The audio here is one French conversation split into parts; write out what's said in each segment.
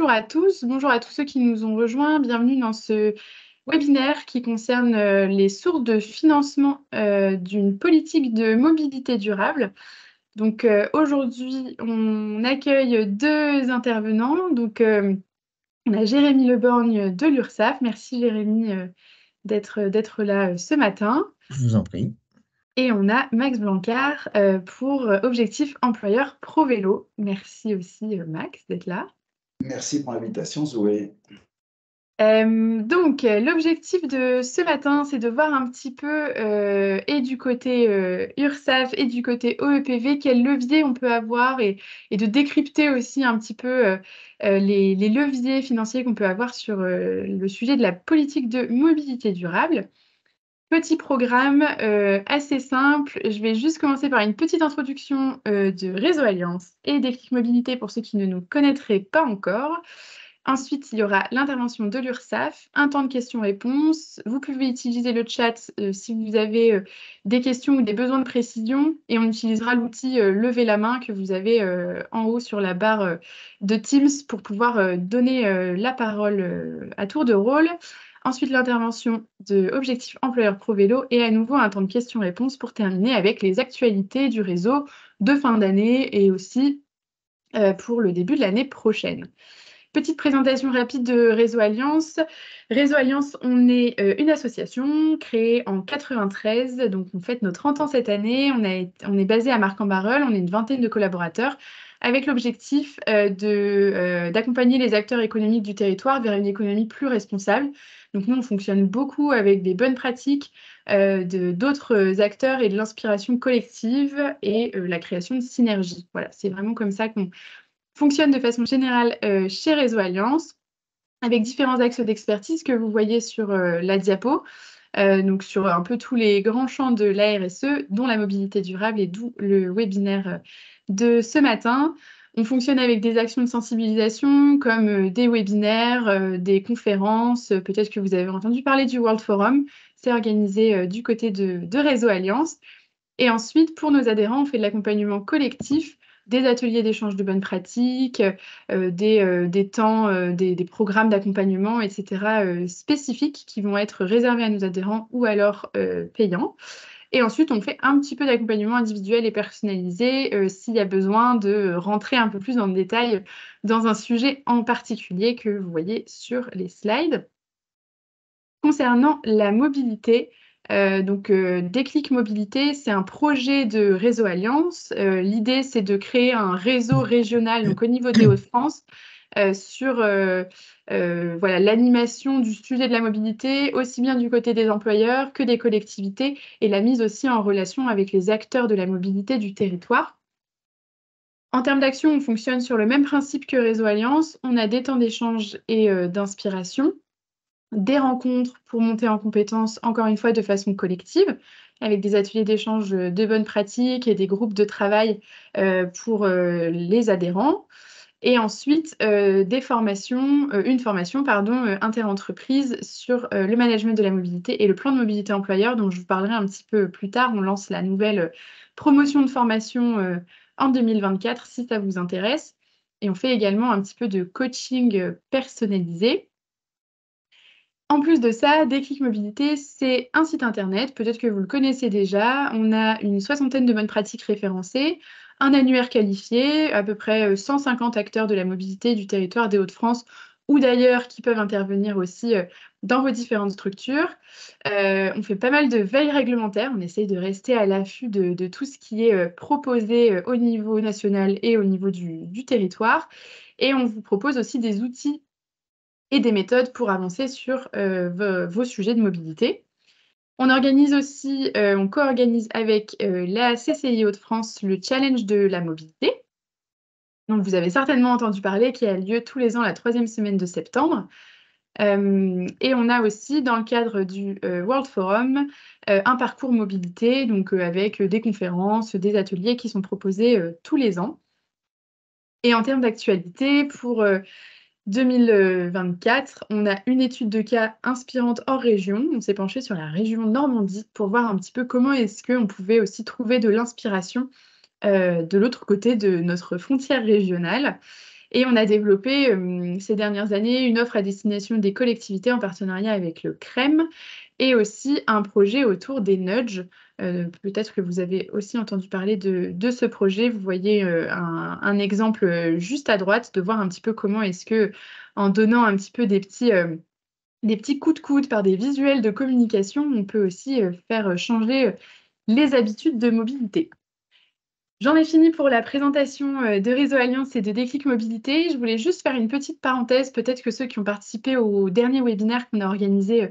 Bonjour à tous, bonjour à tous ceux qui nous ont rejoints. Bienvenue dans ce webinaire qui concerne les sources de financement d'une politique de mobilité durable. Donc aujourd'hui, on accueille deux intervenants. Donc on a Jérémy Leborgne de l'URSSAF. Merci Jérémy d'être là ce matin. Je vous en prie. Et on a Max Blancard pour Objectif Employeur Pro Vélo. Merci aussi Max d'être là. Merci pour l'invitation, Zoé. L'objectif de ce matin, c'est de voir un petit peu, et du côté URSSAF et du côté OEPV, quels leviers on peut avoir et de décrypter aussi un petit peu les leviers financiers qu'on peut avoir sur le sujet de la politique de mobilité durable. Petit programme assez simple. Je vais juste commencer par une petite introduction de Réseau Alliance et Déclic Mobilité pour ceux qui ne nous connaîtraient pas encore. Ensuite, il y aura l'intervention de l'URSSAF, un temps de questions-réponses. Vous pouvez utiliser le chat si vous avez des questions ou des besoins de précision et on utilisera l'outil lever la main que vous avez en haut sur la barre de Teams pour pouvoir donner la parole à tour de rôle. Ensuite, l'intervention de Objectif Employeur Pro Vélo et à nouveau un temps de questions-réponses pour terminer avec les actualités du réseau de fin d'année et aussi pour le début de l'année prochaine. Petite présentation rapide de Réseau Alliance. Réseau Alliance, on est une association créée en 93, donc on fête nos 30 ans cette année. On est basé à Marcq-en-Barœul, on est une vingtaine de collaborateurs avec l'objectif d'accompagner les acteurs économiques du territoire vers une économie plus responsable. Donc nous, on fonctionne beaucoup avec des bonnes pratiques d'autres acteurs et de l'inspiration collective et la création de synergies. Voilà, c'est vraiment comme ça qu'on fonctionne de façon générale chez Réseau Alliance, avec différents axes d'expertise que vous voyez sur la diapo, donc sur un peu tous les grands champs de la RSE, dont la mobilité durable et d'où le webinaire de ce matin. On fonctionne avec des actions de sensibilisation comme des webinaires, des conférences. Peut-être que vous avez entendu parler du World Forum. C'est organisé du côté de Réseau Alliance. Et ensuite, pour nos adhérents, on fait de l'accompagnement collectif, des ateliers d'échange de bonnes pratiques, des temps, des programmes d'accompagnement, etc., spécifiques qui vont être réservés à nos adhérents ou alors payants. Et ensuite, on fait un petit peu d'accompagnement individuel et personnalisé s'il y a besoin de rentrer un peu plus dans le détail dans un sujet en particulier que vous voyez sur les slides. Concernant la mobilité, Déclic Mobilité, c'est un projet de Réseau Alliance. L'idée, c'est de créer un réseau régional donc au niveau des Hauts-de-France sur voilà, l'animation du sujet de la mobilité, aussi bien du côté des employeurs que des collectivités, et la mise aussi en relation avec les acteurs de la mobilité du territoire. En termes d'action, on fonctionne sur le même principe que Réseau Alliance. On a des temps d'échange et d'inspiration, des rencontres pour monter en compétences, encore une fois, de façon collective, avec des ateliers d'échange de bonnes pratiques et des groupes de travail pour les adhérents. Et ensuite, une formation inter-entreprise sur le management de la mobilité et le plan de mobilité employeur, dont je vous parlerai un petit peu plus tard. On lance la nouvelle promotion de formation en 2024, si ça vous intéresse. Et on fait également un petit peu de coaching personnalisé. En plus de ça, Déclic Mobilité, c'est un site internet, peut-être que vous le connaissez déjà. On a une 60aine de bonnes pratiques référencées, un annuaire qualifié, à peu près 150 acteurs de la mobilité du territoire des Hauts-de-France ou d'ailleurs qui peuvent intervenir aussi dans vos différentes structures. On fait pas mal de veille réglementaire, on essaye de rester à l'affût de tout ce qui est proposé au niveau national et au niveau du territoire. Et on vous propose aussi des outils et des méthodes pour avancer sur vos sujets de mobilité. On organise aussi, on co-organise avec la CCI Hauts-de-France le challenge de la mobilité. Donc vous avez certainement entendu parler, qui a lieu tous les ans la 3e semaine de septembre. Et on a aussi, dans le cadre du World Forum, un parcours mobilité, donc avec des conférences, des ateliers qui sont proposés tous les ans. Et en termes d'actualité, pour 2024, on a une étude de cas inspirante hors région. On s'est penché sur la région Normandie pour voir un petit peu comment est-ce qu'on pouvait aussi trouver de l'inspiration de l'autre côté de notre frontière régionale. Et on a développé ces dernières années une offre à destination des collectivités en partenariat avec le CREM et aussi un projet autour des nudges. Peut-être que vous avez aussi entendu parler de ce projet. Vous voyez un exemple juste à droite de voir un petit peu comment est-ce que, en donnant un petit peu des petits coups de coude par des visuels de communication, on peut aussi faire changer les habitudes de mobilité. J'en ai fini pour la présentation de Réseau Alliance et de Déclic Mobilité. Je voulais juste faire une petite parenthèse. Peut-être que ceux qui ont participé au dernier webinaire qu'on a organisé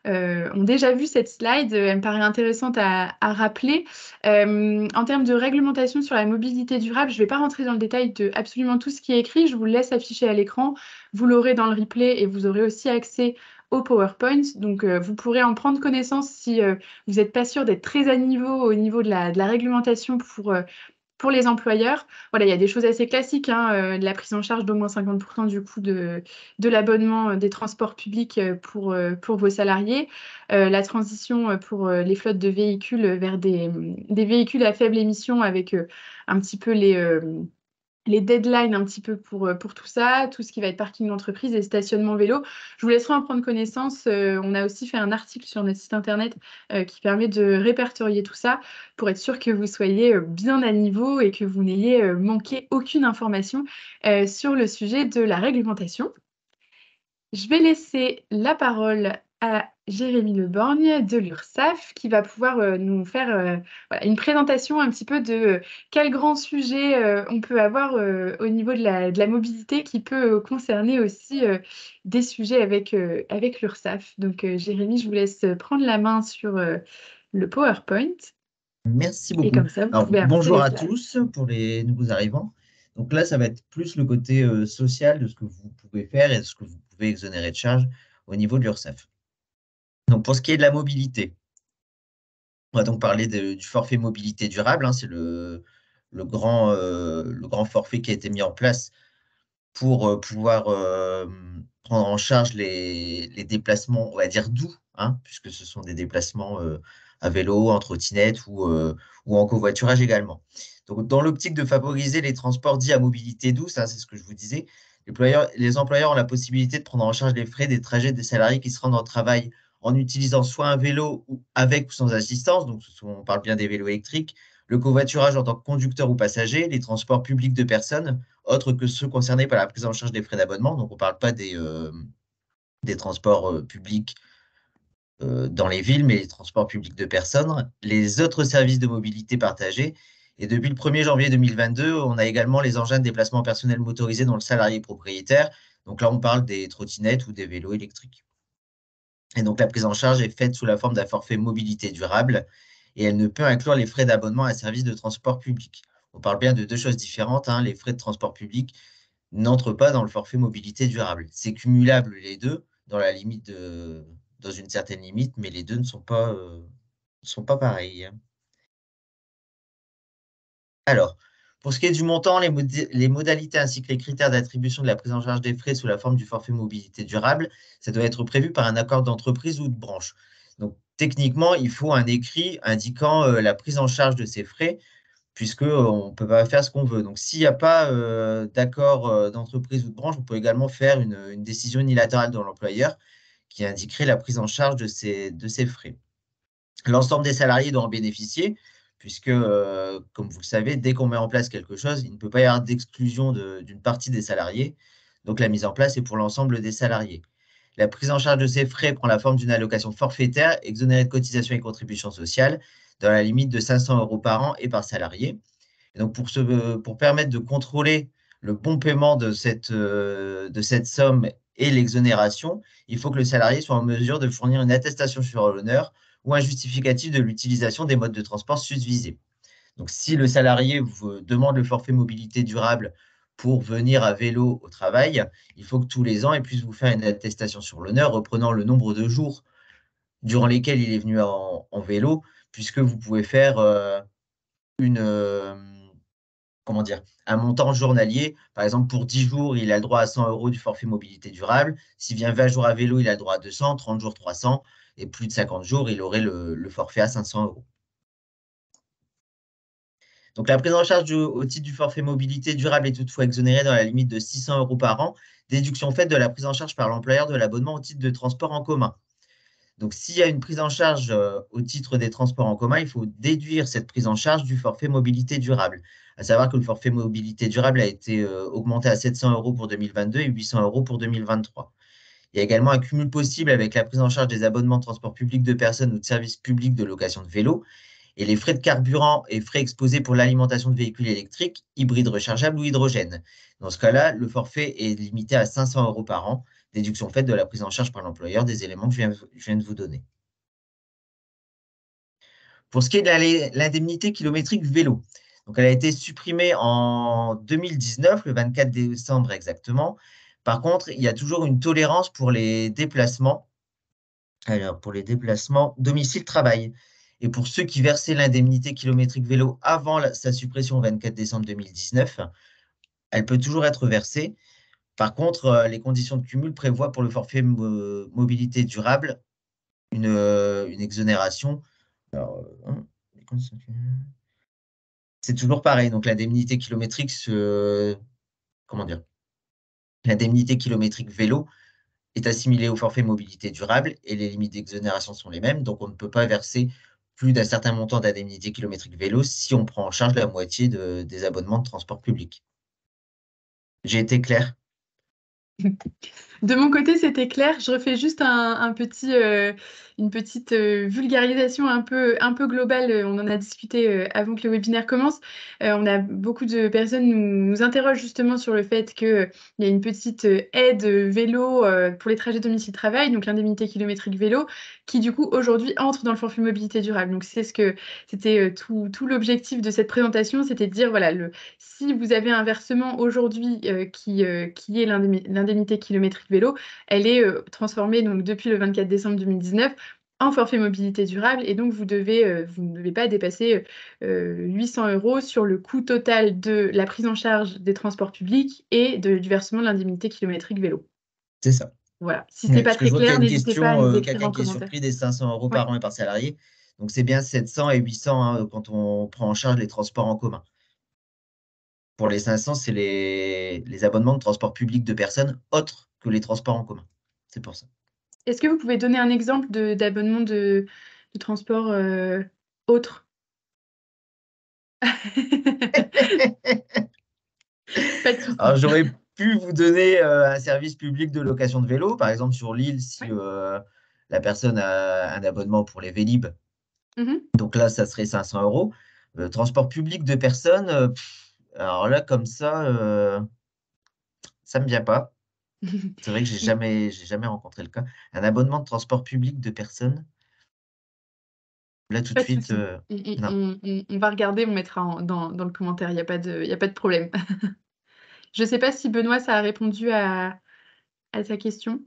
ont déjà vu cette slide. Elle me paraît intéressante à rappeler. En termes de réglementation sur la mobilité durable, je ne vais pas rentrer dans le détail de absolument tout ce qui est écrit. Je vous le laisse afficher à l'écran. Vous l'aurez dans le replay et vous aurez aussi accès au PowerPoint. Donc, vous pourrez en prendre connaissance si vous n'êtes pas sûr d'être très à niveau au niveau de la réglementation pour les employeurs. Voilà, il y a des choses assez classiques, hein, de la prise en charge d'au moins 50% du coût de l'abonnement des transports publics pour vos salariés, la transition pour les flottes de véhicules vers des véhicules à faible émission avec un petit peu les deadlines un petit peu pour tout ça, tout ce qui va être parking d'entreprise et stationnement vélo. Je vous laisserai en prendre connaissance. On a aussi fait un article sur notre site internet qui permet de répertorier tout ça pour être sûr que vous soyez bien à niveau et que vous n'ayez manqué aucune information sur le sujet de la réglementation. Je vais laisser la parole à Jérémy Leborgne de l'URSSAF qui va pouvoir nous faire voilà, une présentation un petit peu de quels grands sujets on peut avoir au niveau de la mobilité qui peut concerner aussi des sujets avec l'URSSAF. Donc Jérémy, je vous laisse prendre la main sur le PowerPoint Merci et beaucoup. comme ça, vous Alors, pouvez avancer bonjour les à slides. tous pour les nouveaux arrivants. Donc là, ça va être plus le côté social de ce que vous pouvez faire et de ce que vous pouvez exonérer de charges au niveau de l'URSSAF. Donc, pour ce qui est de la mobilité, on va donc parler du forfait mobilité durable, hein. C'est le grand forfait qui a été mis en place pour pouvoir prendre en charge les déplacements, on va dire doux, hein, puisque ce sont des déplacements à vélo, en trottinette ou en covoiturage également. Donc, dans l'optique de favoriser les transports dits à mobilité douce, hein, c'est ce que je vous disais, les employeurs ont la possibilité de prendre en charge les frais des trajets des salariés qui se rendent au travail en utilisant soit un vélo ou avec ou sans assistance, donc on parle bien des vélos électriques, le covoiturage en tant que conducteur ou passager, les transports publics de personnes, autres que ceux concernés par la prise en charge des frais d'abonnement. Donc, on ne parle pas des transports publics dans les villes, mais les transports publics de personnes, les autres services de mobilité partagée. Et depuis le 1er janvier 2022, on a également les engins de déplacement personnel motorisés dont le salarié est propriétaire. Donc là, on parle des trottinettes ou des vélos électriques. Et donc, la prise en charge est faite sous la forme d'un forfait mobilité durable et elle ne peut inclure les frais d'abonnement à un service de transport public. On parle bien de deux choses différentes, hein. Les frais de transport public n'entrent pas dans le forfait mobilité durable. C'est cumulable les deux dans une certaine limite, mais les deux ne sont pas pareils, hein. Alors, pour ce qui est du montant, les modalités ainsi que les critères d'attribution de la prise en charge des frais sous la forme du forfait mobilité durable, ça doit être prévu par un accord d'entreprise ou de branche. Donc, techniquement, il faut un écrit indiquant la prise en charge de ces frais, puisqu'on ne peut pas faire ce qu'on veut. Donc, s'il n'y a pas d'accord d'entreprise ou de branche, on peut également faire une décision unilatérale de l'employeur qui indiquerait la prise en charge de ces frais. L'ensemble des salariés doit en bénéficier, puisque, comme vous le savez, dès qu'on met en place quelque chose, il ne peut pas y avoir d'exclusion d'une partie des salariés. Donc, la mise en place est pour l'ensemble des salariés. La prise en charge de ces frais prend la forme d'une allocation forfaitaire exonérée de cotisations et contributions sociales dans la limite de 500 € par an et par salarié. Et donc, pour permettre de contrôler le bon paiement de cette somme et l'exonération, il faut que le salarié soit en mesure de fournir une attestation sur l'honneur ou un justificatif de l'utilisation des modes de transport susvisés. Donc, si le salarié vous demande le forfait mobilité durable pour venir à vélo au travail, il faut que tous les ans, il puisse vous faire une attestation sur l'honneur reprenant le nombre de jours durant lesquels il est venu en vélo, puisque vous pouvez faire une, comment dire, un montant journalier. Par exemple, pour 10 jours, il a le droit à 100 € du forfait mobilité durable. S'il vient 20 jours à vélo, il a le droit à 200, 30 jours 300, et plus de 50 jours, il aurait le forfait à 500 €. Donc, la prise en charge au titre du forfait mobilité durable est toutefois exonérée dans la limite de 600 € par an, déduction faite de la prise en charge par l'employeur de l'abonnement au titre de transport en commun. Donc, s'il y a une prise en charge au titre des transports en commun, il faut déduire cette prise en charge du forfait mobilité durable. À savoir que le forfait mobilité durable a été augmenté à 700 € pour 2022 et 800 € pour 2023. Il y a également un cumul possible avec la prise en charge des abonnements de transport public de personnes ou de services publics de location de vélo et les frais de carburant et frais exposés pour l'alimentation de véhicules électriques, hybrides rechargeables ou hydrogène. Dans ce cas-là, le forfait est limité à 500 € par an, déduction faite de la prise en charge par l'employeur des éléments que je viens de vous donner. Pour ce qui est de l'indemnité kilométrique vélo, donc elle a été supprimée en 2019, le 24 décembre exactement. Par contre, il y a toujours une tolérance pour les déplacements. Alors, pour les déplacements domicile-travail. Et pour ceux qui versaient l'indemnité kilométrique vélo avant sa suppression au 24 décembre 2019, elle peut toujours être versée. Par contre, les conditions de cumul prévoient pour le forfait mobilité durable une exonération. Alors, c'est toujours pareil. Donc, l'indemnité kilométrique, comment dire, l'indemnité kilométrique vélo est assimilée au forfait mobilité durable et les limites d'exonération sont les mêmes. Donc, on ne peut pas verser plus d'un certain montant d'indemnité kilométrique vélo si on prend en charge la moitié des abonnements de transport public. J'ai été clair? De mon côté, c'était clair. Je refais juste une petite vulgarisation un peu globale. On en a discuté avant que le webinaire commence. On a beaucoup de personnes nous interrogent justement sur le fait qu'il y a une petite aide vélo pour les trajets domicile-travail, donc l'indemnité kilométrique vélo, qui du coup aujourd'hui entre dans le forfait mobilité durable. Donc c'était tout l'objectif de cette présentation, c'était de dire voilà, si vous avez un versement aujourd'hui qui est l'indemnité kilométrique vélo, elle est transformée donc, depuis le 24 décembre 2019 en forfait mobilité durable et donc vous ne devez pas dépasser 800 € sur le coût total de la prise en charge des transports publics et du versement de l'indemnité kilométrique vélo. C'est ça. Voilà. Si ce n'est pas Parce que je très vois qu'il y a clair, une n'hésitez pas à question, nous écrire quelqu'un en qui est commentaire. surpris des 500 € par Ouais. an et par salarié. Donc, c'est bien 700 et 800 hein, quand on prend en charge les transports en commun. Pour les 500, c'est les abonnements de transport public de personnes autres que les transports en commun. C'est pour ça. Est-ce que vous pouvez donner un exemple d'abonnement de transport autre? Pas de souci. Alors, j'aurais pu vous donner un service public de location de vélo, par exemple sur l'île, si Ouais. la personne a un abonnement pour les Vélib. Mhm. Donc là, ça serait 500 €. Transport public de personnes, alors là, comme ça ne me vient pas. C'est vrai que j'ai jamais rencontré le cas. Un abonnement de transport public de personnes, là, tout de Pas de suite, souci. non. On va regarder, on mettra dans le commentaire, il n'y a y a pas de problème. Je ne sais pas si Benoît, ça a répondu à ta question.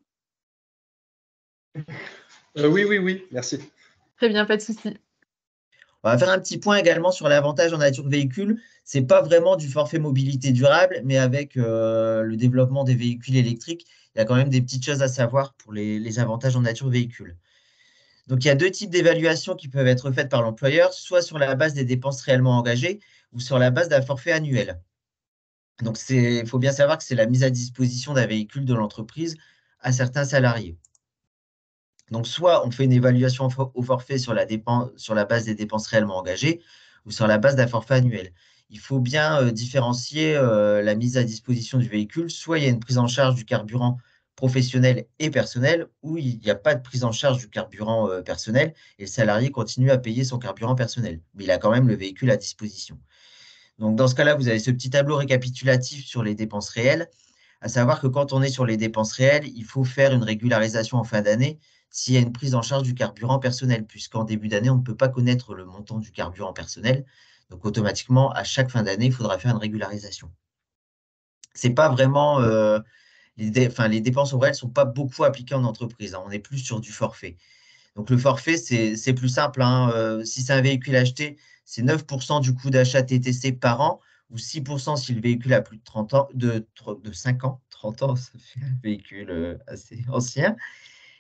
Oui, merci. Très bien, pas de souci. On va faire un petit point également sur l'avantage en nature véhicule. Ce n'est pas vraiment du forfait mobilité durable, mais avec le développement des véhicules électriques, il y a quand même des petites choses à savoir pour les avantages en nature véhicule. Donc, il y a deux types d'évaluations qui peuvent être faites par l'employeur, soit sur la base des dépenses réellement engagées ou sur la base d'un forfait annuel. Donc, il faut bien savoir que c'est la mise à disposition d'un véhicule de l'entreprise à certains salariés. Donc, soit on fait une évaluation au forfait sur la base des dépenses réellement engagées ou sur la base d'un forfait annuel. Il faut bien différencier la mise à disposition du véhicule. Soit il y a une prise en charge du carburant professionnel et personnel, ou il n'y a pas de prise en charge du carburant personnel et le salarié continue à payer son carburant personnel. Mais il a quand même le véhicule à disposition. Donc, dans ce cas-là, vous avez ce petit tableau récapitulatif sur les dépenses réelles. À savoir que quand on est sur les dépenses réelles, il faut faire une régularisation en fin d'année s'il y a une prise en charge du carburant personnel, puisqu'en début d'année, on ne peut pas connaître le montant du carburant personnel. Donc, automatiquement, à chaque fin d'année, il faudra faire une régularisation. C'est pas vraiment. Les dépenses réelles ne sont pas beaucoup appliquées en entreprise, hein. On est plus sur du forfait. Donc, le forfait, c'est plus simple, hein. Si c'est un véhicule acheté, c'est 9% du coût d'achat TTC par an ou 6% si le véhicule a plus de 30 ans, de 5 ans. 30 ans, ça fait un véhicule assez ancien.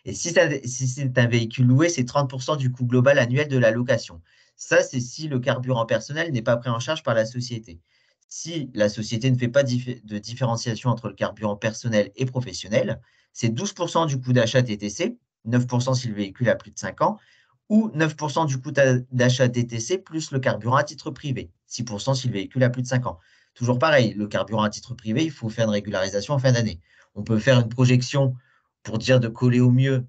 Et si c'est un véhicule loué, c'est 30% du coût global annuel de la location. Ça, c'est si le carburant personnel n'est pas pris en charge par la société. Si la société ne fait pas de différenciation entre le carburant personnel et professionnel, c'est 12% du coût d'achat TTC, 9% si le véhicule a plus de 5 ans, ou 9% du coût d'achat TTC plus le carburant à titre privé, 6% si le véhicule a plus de 5 ans. Toujours pareil, le carburant à titre privé, il faut faire une régularisation en fin d'année. On peut faire une projection pour dire de coller au mieux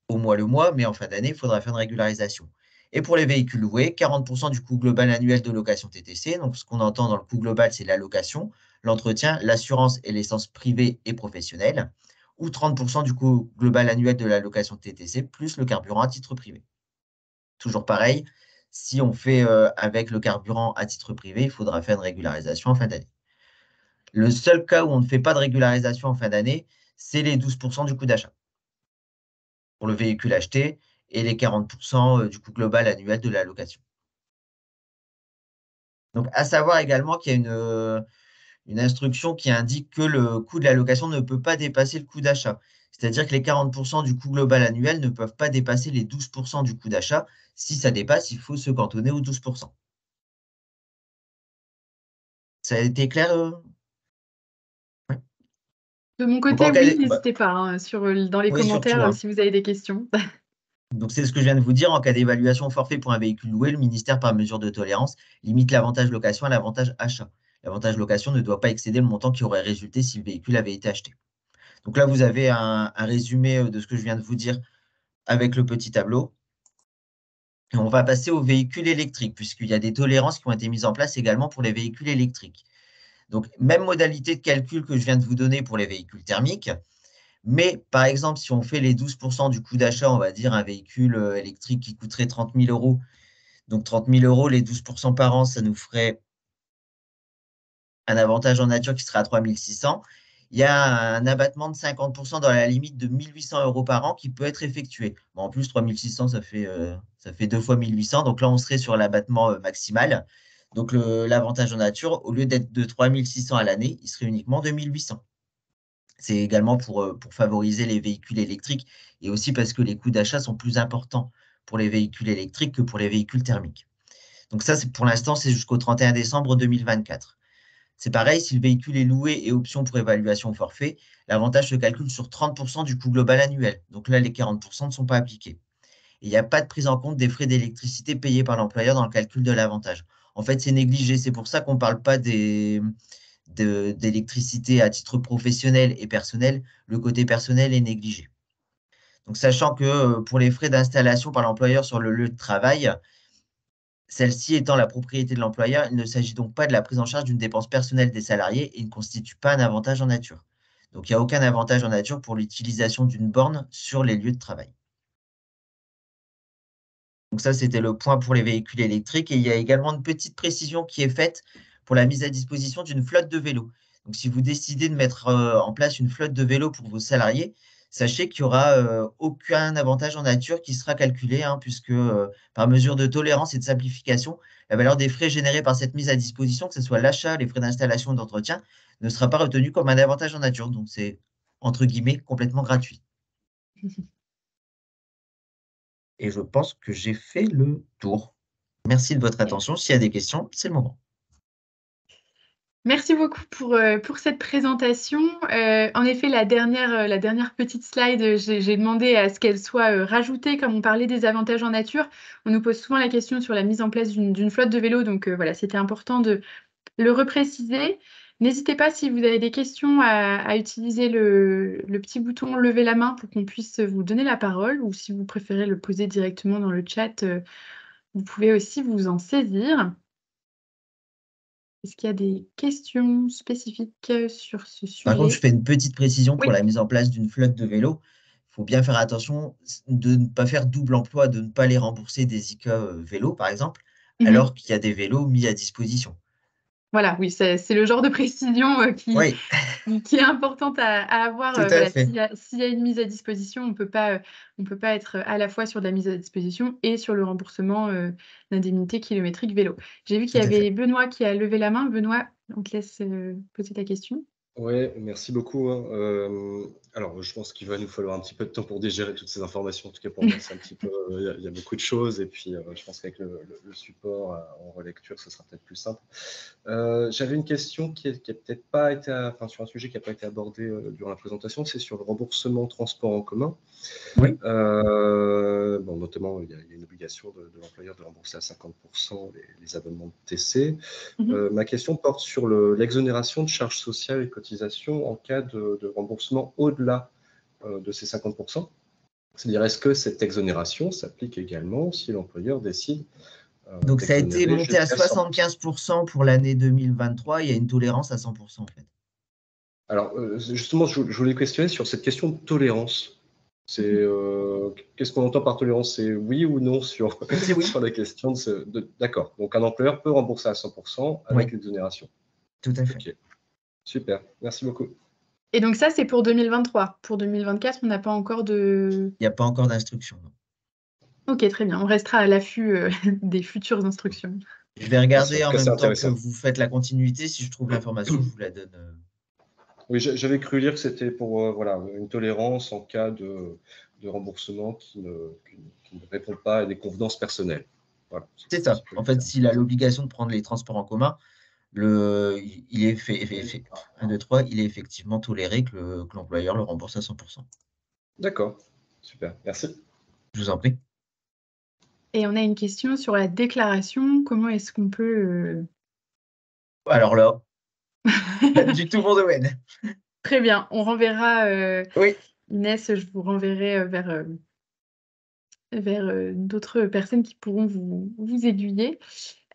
au mois le mois, mais en fin d'année, il faudra faire une régularisation. Et pour les véhicules loués, 40% du coût global annuel de location TTC. Donc, ce qu'on entend dans le coût global, c'est la location, l'entretien, l'assurance et l'essence privée et professionnelle, ou 30% du coût global annuel de la location TTC, plus le carburant à titre privé. Toujours pareil, si on fait avec le carburant à titre privé, il faudra faire une régularisation en fin d'année. Le seul cas où on ne fait pas de régularisation en fin d'année, c'est les 12% du coût d'achat pour le véhicule acheté et les 40% du coût global annuel de la location. Donc, à savoir également qu'il y a une instruction qui indique que le coût de la location ne peut pas dépasser le coût d'achat. C'est-à-dire que les 40% du coût global annuel ne peuvent pas dépasser les 12% du coût d'achat. Si ça dépasse, il faut se cantonner aux 12%. Ça a été clair ouais. De mon Donc, côté, oui, n'hésitez pas hein, dans les oui, surtout. commentaires si vous avez des questions. Donc, c'est ce que je viens de vous dire. En cas d'évaluation au forfait pour un véhicule loué, le ministère, par mesure de tolérance, limite l'avantage location à l'avantage achat. L'avantage location ne doit pas excéder le montant qui aurait résulté si le véhicule avait été acheté. Donc là, vous avez un résumé de ce que je viens de vous dire avec le petit tableau. Et on va passer aux véhicules électriques, puisqu'il y a des tolérances qui ont été mises en place également pour les véhicules électriques. Donc, même modalité de calcul que je viens de vous donner pour les véhicules thermiques. Mais par exemple, si on fait les 12% du coût d'achat, on va dire un véhicule électrique qui coûterait 30 000 euros. Donc 30 000 euros, les 12% par an, ça nous ferait un avantage en nature qui serait à 3 600. Il y a un abattement de 50% dans la limite de 1 800 euros par an qui peut être effectué. Bon, en plus, 3 600, ça fait 2 fois 1 800. Donc là, on serait sur l'abattement maximal. Donc l'avantage en nature, au lieu d'être de 3 600 à l'année, il serait uniquement de 1 800. C'est également pour favoriser les véhicules électriques et aussi parce que les coûts d'achat sont plus importants pour les véhicules électriques que pour les véhicules thermiques. Donc ça, pour l'instant, c'est jusqu'au 31 décembre 2024. C'est pareil, si le véhicule est loué et option pour évaluation au forfait, l'avantage se calcule sur 30% du coût global annuel. Donc là, les 40% ne sont pas appliqués. Et il n'y a pas de prise en compte des frais d'électricité payés par l'employeur dans le calcul de l'avantage. En fait, c'est négligé. C'est pour ça qu'on ne parle pas d'électricité à titre professionnel et personnel. Le côté personnel est négligé. Donc, sachant que pour les frais d'installation par l'employeur sur le lieu de travail, celle-ci étant la propriété de l'employeur, il ne s'agit donc pas de la prise en charge d'une dépense personnelle des salariés et ne constitue pas un avantage en nature. Donc, il n'y a aucun avantage en nature pour l'utilisation d'une borne sur les lieux de travail. Donc ça, c'était le point pour les véhicules électriques. Et il y a également une petite précision qui est faite pour la mise à disposition d'une flotte de vélos. Donc, si vous décidez de mettre en place une flotte de vélos pour vos salariés, sachez qu'il n'y aura aucun avantage en nature qui sera calculé, hein, puisque par mesure de tolérance et de simplification, la valeur des frais générés par cette mise à disposition, que ce soit l'achat, les frais d'installation ou d'entretien, ne sera pas retenue comme un avantage en nature. Donc, c'est, entre guillemets, complètement gratuit. Et je pense que j'ai fait le tour. Merci de votre attention. S'il y a des questions, c'est le moment. Merci beaucoup pour cette présentation. En effet, la dernière petite slide, j'ai demandé à ce qu'elle soit rajoutée, comme on parlait des avantages en nature. On nous pose souvent la question sur la mise en place d'une flotte de vélos, donc voilà, c'était important de le repréciser. N'hésitez pas si vous avez des questions à utiliser le petit bouton lever la main pour qu'on puisse vous donner la parole, ou si vous préférez le poser directement dans le chat, vous pouvez aussi vous en saisir. Est-ce qu'il y a des questions spécifiques sur ce sujet? Par contre, je fais une petite précision pour la mise en place d'une flotte de vélos. Il faut bien faire attention de ne pas faire double emploi, de ne pas les rembourser des ICA vélos, par exemple, alors qu'il y a des vélos mis à disposition. Voilà, oui, c'est le genre de précision qui est importante à avoir. Tout à Voilà, fait. s'il y a une mise à disposition, on peut pas être à la fois sur de la mise à disposition et sur le remboursement d'indemnité kilométrique vélo. J'ai vu qu'il y Tout à fait. avait Benoît qui a levé la main. Benoît, on te laisse poser ta question. Oui, merci beaucoup, hein. Alors, je pense qu'il va nous falloir un petit peu de temps pour digérer toutes ces informations. En tout cas, pour moi, c'est un petit peu, il y a beaucoup de choses. Et puis, je pense qu'avec le support en relecture, ce sera peut-être plus simple. J'avais une question qui a peut-être pas été, sur un sujet qui n'a pas été abordé durant la présentation, c'est sur le remboursement transport en commun. Oui. Bon, notamment, il y a une obligation de l'employeur de rembourser à 50% les abonnements de TC. Ma question porte sur l'exonération de charges sociales et cotisations en cas de remboursement au-delà de ces 50%. C'est-à-dire, est-ce que cette exonération s'applique également si l'employeur décide Donc, ça a été d'exonérer monté à jusqu'à 100%? 75% pour l'année 2023. Il y a une tolérance à 100% en fait. Alors, justement, je voulais questionner sur cette question de tolérance. Qu'est-ce qu'on entend par tolérance? C'est oui ou non sur, C'est oui. sur la question d'accord. Donc, un employeur peut rembourser à 100% avec Oui. l'exonération. Tout à fait. Ok, super. Merci beaucoup. Et donc ça, c'est pour 2023. Pour 2024, on n'a pas encore de... Il n'y a pas encore d'instruction. Ok, très bien. On restera à l'affût des futures instructions. Je vais Merci, en regarder tout en cas, c'est même temps que intéressant. vous faites la continuité. Si je trouve l'information, je vous la donne. Oui, j'avais cru lire que c'était pour voilà, une tolérance en cas de remboursement qui ne répond pas à des convenances personnelles. Voilà, C'est un ça. petit peu En le fait, terme. s'il a l'obligation de prendre les transports en commun, il est fait 1, 2, 3, il est effectivement toléré que l'employeur le rembourse à 100%. D'accord, super, merci. Je vous en prie. Et on a une question sur la déclaration. Comment est-ce qu'on peut... Alors là, pas du tout mon domaine. Très bien. On renverra, Oui. Inès, je vous renverrai vers d'autres personnes qui pourront vous aiguiller.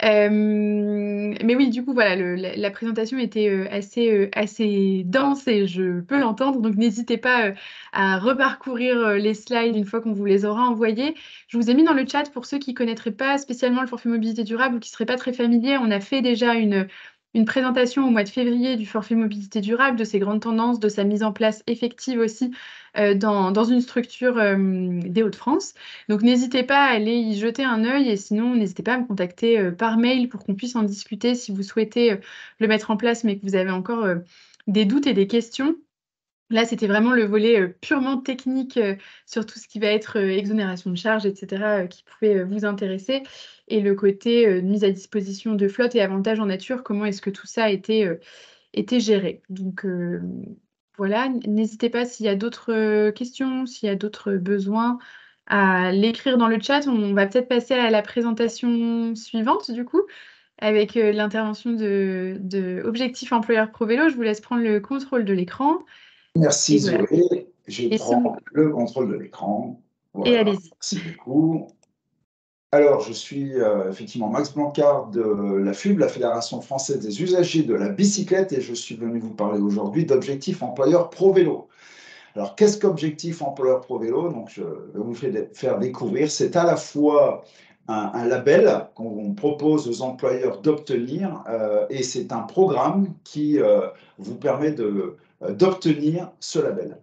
Mais oui, du coup, voilà, la présentation était assez dense et je peux l'entendre. Donc, n'hésitez pas à reparcourir les slides une fois qu'on vous les aura envoyés. Je vous ai mis dans le chat pour ceux qui ne connaîtraient pas spécialement le forfait mobilité durable ou qui ne seraient pas très familiers. On a fait déjà une présentation au mois de février du forfait mobilité durable, de ses grandes tendances, de sa mise en place effective aussi dans une structure des Hauts-de-France. Donc n'hésitez pas à aller y jeter un œil et sinon n'hésitez pas à me contacter par mail pour qu'on puisse en discuter si vous souhaitez le mettre en place mais que vous avez encore des doutes et des questions. Là, c'était vraiment le volet purement technique sur tout ce qui va être exonération de charges, etc., qui pouvait vous intéresser. Et le côté mise à disposition de flotte et avantages en nature, comment est-ce que tout ça a été géré. Donc voilà, n'hésitez pas s'il y a d'autres questions, s'il y a d'autres besoins, à l'écrire dans le chat. On va peut-être passer à la présentation suivante, du coup, avec l'intervention de Objectif Employeur Pro Vélo. Je vous laisse prendre le contrôle de l'écran. Merci Et voilà. Zoé. Je Et, si prends le contrôle de l'écran. et Voilà, allez-y. merci beaucoup. Alors, je suis effectivement Max Blancard de la FUB, la Fédération française des usagers de la bicyclette, et je suis venu vous parler aujourd'hui d'Objectif Employeur Pro Vélo. Alors, qu'est-ce qu'Objectif Employeur Pro Vélo? Donc, je vais vous faire découvrir. C'est à la fois un label qu'on propose aux employeurs d'obtenir et c'est un programme qui vous permet d'obtenir ce label.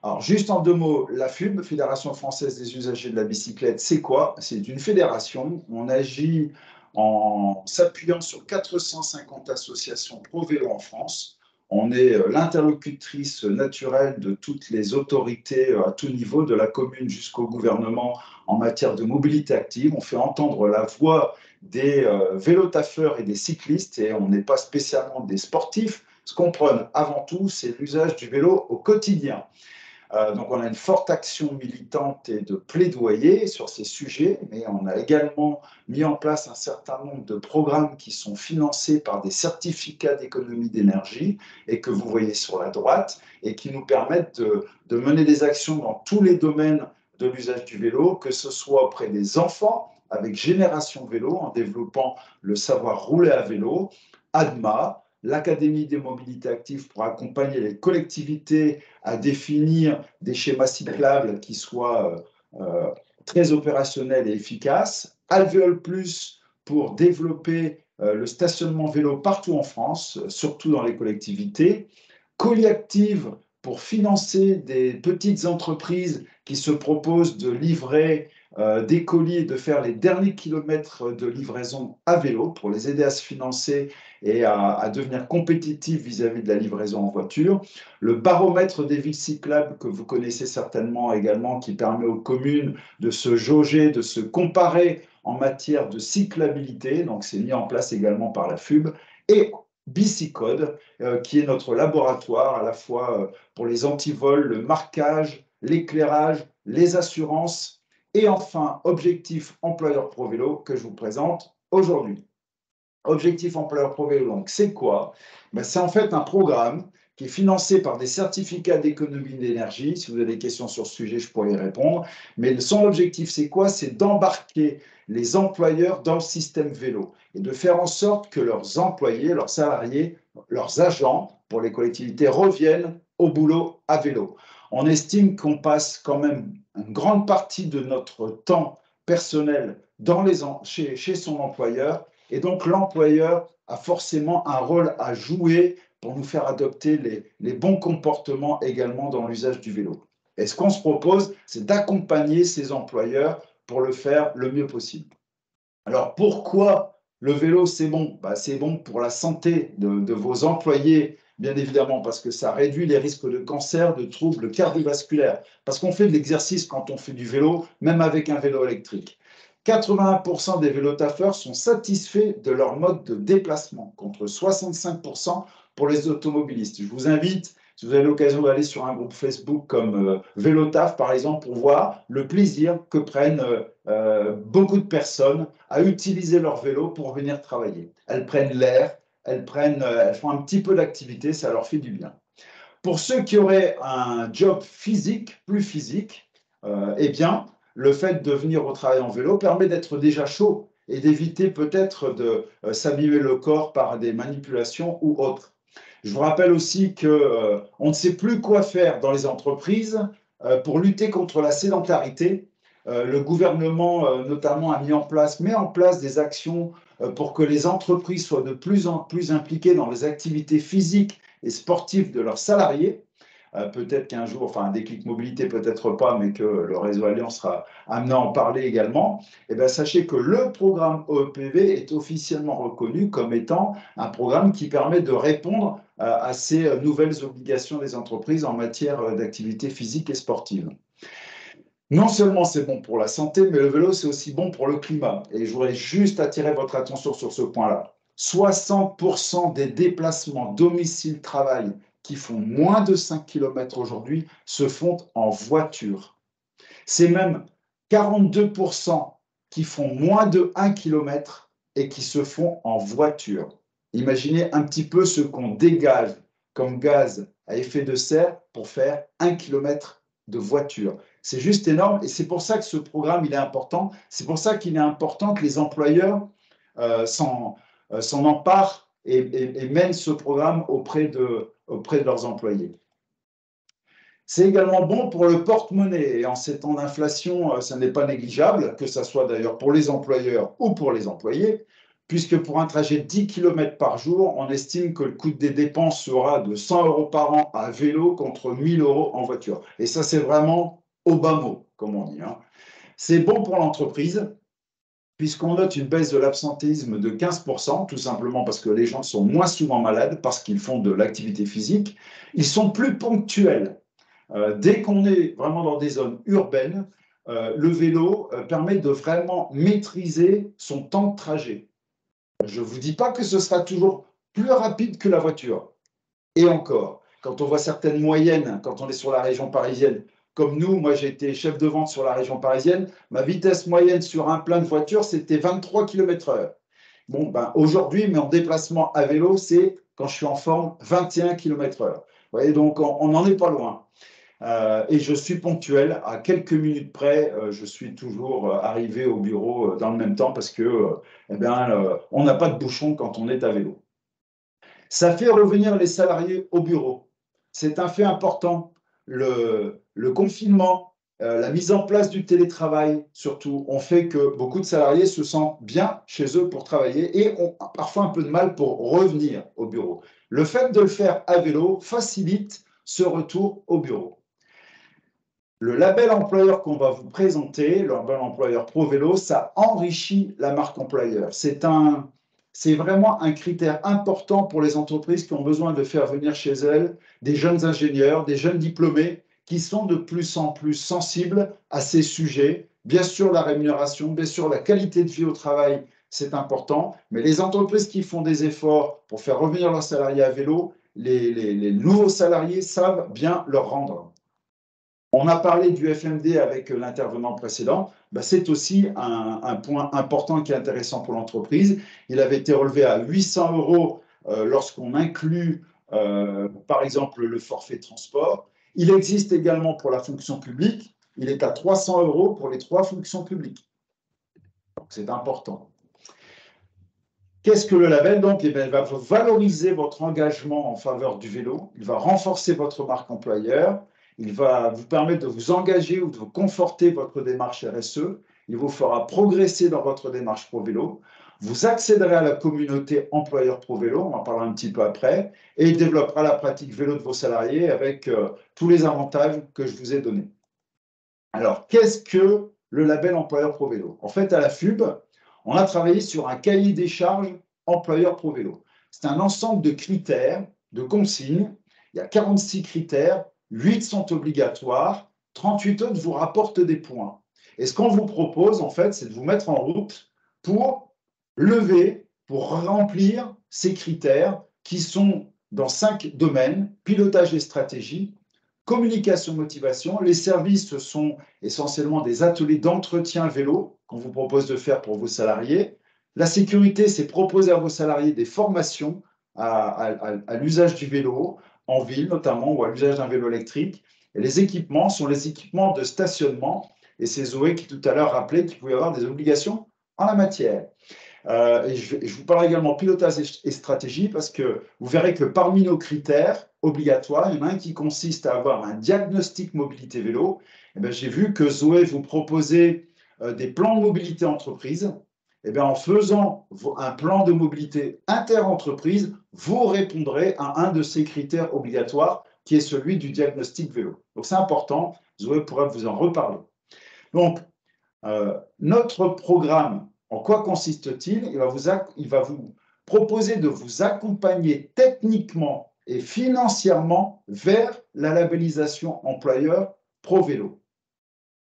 Alors, juste en 2 mots, la FUB, Fédération française des usagers de la bicyclette, c'est quoi? C'est une fédération. On agit en s'appuyant sur 450 associations pro-vélo en France. On est l'interlocutrice naturelle de toutes les autorités à tout niveau, de la commune jusqu'au gouvernement, en matière de mobilité active. On fait entendre la voix des vélotaffeurs et des cyclistes, et on n'est pas spécialement des sportifs. Ce qu'on prône avant tout, c'est l'usage du vélo au quotidien. Donc, on a une forte action militante et de plaidoyer sur ces sujets, mais on a également mis en place un certain nombre de programmes qui sont financés par des certificats d'économie d'énergie et que vous voyez sur la droite et qui nous permettent de mener des actions dans tous les domaines de l'usage du vélo, que ce soit auprès des enfants avec Génération Vélo en développant le savoir rouler à vélo, ADMA, l'Académie des mobilités actives pour accompagner les collectivités à définir des schémas cyclables qui soient très opérationnels et efficaces, Alvéole Plus pour développer le stationnement vélo partout en France, surtout dans les collectivités, Colis Active pour financer des petites entreprises qui se proposent de livrer des colis et de faire les derniers kilomètres de livraison à vélo pour les aider à se financer et à devenir compétitifs vis-à-vis de la livraison en voiture. Le baromètre des villes cyclables que vous connaissez certainement également, qui permet aux communes de se jauger, de se comparer en matière de cyclabilité. Donc, c'est mis en place également par la FUB. Et Bicicode, qui est notre laboratoire à la fois pour les antivols, le marquage, l'éclairage, les assurances et enfin Objectif Employeur Pro Vélo que je vous présente aujourd'hui. Objectif Employeur Pro Vélo, donc c'est quoi? Ben, c'est en fait un programme qui est financé par des certificats d'économie d'énergie. Si vous avez des questions sur ce sujet, je pourrais y répondre. Mais son objectif, c'est quoi? C'est d'embarquer les employeurs dans le système vélo et de faire en sorte que leurs employés, leurs salariés, leurs agents pour les collectivités reviennent au boulot à vélo. On estime qu'on passe quand même une grande partie de notre temps personnel chez son employeur, et donc l'employeur a forcément un rôle à jouer pour nous faire adopter les bons comportements également dans l'usage du vélo. Et ce qu'on se propose, c'est d'accompagner ces employeurs pour le faire le mieux possible. Alors pourquoi le vélo c'est bon? C'est bon pour la santé de vos employés, bien évidemment, parce que ça réduit les risques de cancer, de troubles cardiovasculaires, parce qu'on fait de l'exercice quand on fait du vélo, même avec un vélo électrique. 81% des vélotaffeurs sont satisfaits de leur mode de déplacement, contre 65% pour les automobilistes. Je vous invite, si vous avez l'occasion d'aller sur un groupe Facebook comme Vélotaf, par exemple, pour voir le plaisir que prennent beaucoup de personnes à utiliser leur vélo pour venir travailler. Elles prennent l'air, elles font un petit peu d'activité, ça leur fait du bien. Pour ceux qui auraient un job physique, plus physique, eh bien, le fait de venir au travail en vélo permet d'être déjà chaud et d'éviter peut-être de s'abîmer le corps par des manipulations ou autres. Je vous rappelle aussi qu'on ne sait plus quoi faire dans les entreprises pour lutter contre la sédentarité. Le gouvernement, notamment, met en place des actions pour que les entreprises soient de plus en plus impliquées dans les activités physiques et sportives de leurs salariés. Peut-être qu'un jour, enfin un déclic mobilité peut-être pas, mais que le réseau Alliance sera amené à en parler également. Et bien, sachez que le programme OEPV est officiellement reconnu comme étant un programme qui permet de répondre à ces nouvelles obligations des entreprises en matière d'activité physique et sportive. Non seulement c'est bon pour la santé, mais le vélo, c'est aussi bon pour le climat. Et je voudrais juste attirer votre attention sur ce point-là. 60% des déplacements domicile-travail qui font moins de 5 km aujourd'hui se font en voiture. C'est même 42% qui font moins de 1 km et qui se font en voiture. Imaginez un petit peu ce qu'on dégage comme gaz à effet de serre pour faire 1 km de voiture. C'est juste énorme et c'est pour ça que ce programme il est important. C'est pour ça qu'il est important que les employeurs s'en emparent et mènent ce programme auprès de leurs employés. C'est également bon pour le porte-monnaie et en ces temps d'inflation, ça n'est pas négligeable, que ce soit d'ailleurs pour les employeurs ou pour les employés, puisque pour un trajet de 10 km par jour, on estime que le coût des dépenses sera de 100 € par an à vélo contre 1 000 € en voiture. Et ça, c'est vraiment au bas mot, comme on dit. C'est bon pour l'entreprise, puisqu'on note une baisse de l'absentéisme de 15%, tout simplement parce que les gens sont moins souvent malades, parce qu'ils font de l'activité physique. Ils sont plus ponctuels. Dès qu'on est vraiment dans des zones urbaines, le vélo permet de vraiment maîtriser son temps de trajet. Je ne vous dis pas que ce sera toujours plus rapide que la voiture. Et encore, quand on voit certaines moyennes, quand on est sur la région parisienne, comme nous, moi j'ai été chef de vente sur la région parisienne, ma vitesse moyenne sur un plein de voitures, c'était 23 km/h. Bon, ben, aujourd'hui, mais en déplacement à vélo, c'est, quand je suis en forme, 21 km/h. Vous voyez, donc on n'en est pas loin. Et je suis ponctuel, à quelques minutes près, je suis toujours arrivé au bureau dans le même temps parce que, on n'a pas de bouchon quand on est à vélo. Ça fait revenir les salariés au bureau. C'est un fait important. Le confinement, la mise en place du télétravail, surtout, ont fait que beaucoup de salariés se sentent bien chez eux pour travailler et ont parfois un peu de mal pour revenir au bureau. Le fait de le faire à vélo facilite ce retour au bureau. Le label employeur qu'on va vous présenter, le label employeur ProVélo, ça enrichit la marque employeur. C'est vraiment un critère important pour les entreprises qui ont besoin de faire venir chez elles des jeunes ingénieurs, des jeunes diplômés qui sont de plus en plus sensibles à ces sujets. Bien sûr, la rémunération, bien sûr, la qualité de vie au travail, c'est important, mais les entreprises qui font des efforts pour faire revenir leurs salariés à vélo, les nouveaux salariés savent bien leur rendre. On a parlé du FMD avec l'intervenant précédent. Ben, c'est aussi un point important qui est intéressant pour l'entreprise. Il avait été relevé à 800 € lorsqu'on inclut, par exemple, le forfait transport. Il existe également pour la fonction publique. Il est à 300 € pour les 3 fonctions publiques. C'est important. Qu'est-ce que le label? Donc, eh bien, il va valoriser votre engagement en faveur du vélo. Il va renforcer votre marque employeur. Il va vous permettre de vous engager ou de conforter votre démarche RSE. Il vous fera progresser dans votre démarche ProVélo. Vous accéderez à la communauté employeur ProVélo, on en parlera un petit peu après, et il développera la pratique vélo de vos salariés avec tous les avantages que je vous ai donnés. Alors, qu'est-ce que le label employeur ProVélo? En fait, à la FUB, on a travaillé sur un cahier des charges employeur ProVélo. C'est un ensemble de critères, de consignes. Il y a 46 critères. 8 sont obligatoires, 38 autres vous rapportent des points. Et ce qu'on vous propose, en fait, c'est de vous mettre en route pour lever, pour remplir ces critères qui sont dans 5 domaines: pilotage et stratégie, communication, motivation. Les services, ce sont essentiellement des ateliers d'entretien vélo qu'on vous propose de faire pour vos salariés. La sécurité, c'est proposer à vos salariés des formations à l'usage du vélo, en ville notamment, ou à l'usage d'un vélo électrique. Et les équipements sont les équipements de stationnement. Et c'est Zoé qui tout à l'heure rappelait qu'il pouvait y avoir des obligations en la matière. Et je vous parle également pilotage et stratégie, parce que vous verrez que parmi nos critères obligatoires, il y en a un qui consiste à avoir un diagnostic mobilité vélo. J'ai vu que Zoé vous proposait des plans de mobilité entreprise. En faisant un plan de mobilité inter-entreprise, vous répondrez à un de ces critères obligatoires, qui est celui du diagnostic vélo. Donc c'est important, Zoé pourra vous en reparler. Donc, notre programme, en quoi consiste-t-il? Il va vous proposer de vous accompagner techniquement et financièrement vers la labellisation employeur ProVélo.